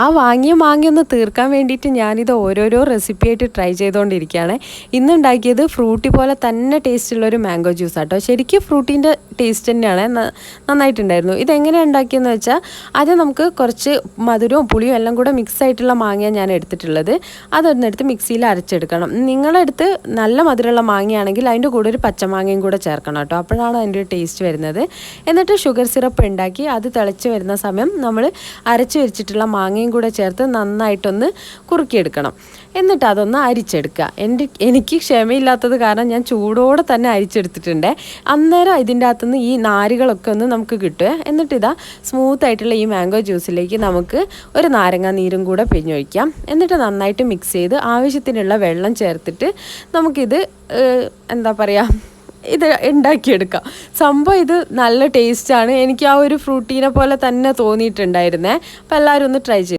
ആ വാങ്ങിയ മാങ്ങയൊന്ന് തീർക്കാൻ വേണ്ടിയിട്ട് ഞാനിത് ഓരോരോ റെസിപ്പിയായിട്ട് ട്രൈ ചെയ്തുകൊണ്ടിരിക്കുകയാണ്. ഇന്നുണ്ടാക്കിയത് ഫ്രൂട്ടി പോലെ തന്നെ ടേസ്റ്റുള്ളൊരു മാംഗോ ജ്യൂസ് ആട്ടോ. ശരിക്കും ഫ്രൂട്ടീൻ്റെ ടേസ്റ്റ് തന്നെയാണ്, നന്നായിട്ടുണ്ടായിരുന്നു. ഇതെങ്ങനെയാണ് ഉണ്ടാക്കിയെന്ന് വെച്ചാൽ ആദ്യം നമുക്ക് കുറച്ച് മധുരവും പുളിയും എല്ലാം കൂടെ മിക്സ് ആയിട്ടുള്ള മാങ്ങയാണ് ഞാൻ എടുത്തിട്ടുള്ളത്. അതൊന്നെടുത്ത് മിക്സിയിൽ അരച്ചെടുക്കണം. നിങ്ങളെടുത്ത് നല്ല മധുരമുള്ള മാങ്ങയാണെങ്കിൽ അതിൻ്റെ കൂടെ ഒരു പച്ചമാങ്ങയും കൂടെ ചേർക്കണം കേട്ടോ, അപ്പോഴാണ് അതിൻ്റെ ടേസ്റ്റ് വരുന്നത്. എന്നിട്ട് ഷുഗർ സിറപ്പ് ഉണ്ടാക്കി അത് തിളച്ച് വരുന്ന സമയം നമ്മൾ അരച്ച് വെച്ചിട്ടുള്ള മാങ്ങയും കൂടെ ചേർത്ത് നന്നായിട്ടൊന്ന് കുറുക്കിയെടുക്കണം. എന്നിട്ട് അതൊന്ന് അരിച്ചെടുക്കുക. എനിക്ക് ക്ഷമയില്ലാത്തത് കാരണം ഞാൻ ചൂടോടെ തന്നെ അരിച്ചെടുത്തിട്ടുണ്ട്. അന്നേരം ഇതിൻ്റെ അകത്തുനിന്ന് ഈ നാരുകളൊക്കെ ഒന്ന് നമുക്ക് കിട്ടുക. എന്നിട്ട് ഇതാ സ്മൂത്ത് ആയിട്ടുള്ള ഈ മാംഗോ ജ്യൂസിലേക്ക് നമുക്ക് ഒരു നാരങ്ങ നീരും കൂടെ പിഴിഞ്ഞൊഴിക്കാം. എന്നിട്ട് നന്നായിട്ട് മിക്സ് ചെയ്ത് ആവശ്യത്തിനുള്ള വെള്ളം ചേർത്തിട്ട് നമുക്കിത് എന്താ പറയുക, ഇത് ഉണ്ടാക്കിയെടുക്കാം. സംഭവം ഇത് നല്ല ടേസ്റ്റാണ്. എനിക്ക് ആ ഒരു ഫ്രൂട്ടീനെ പോലെ തന്നെ തോന്നിയിട്ടുണ്ടായിരുന്നേ. അപ്പോൾ എല്ലാവരും ഒന്ന് ട്രൈ ചെയ്യും.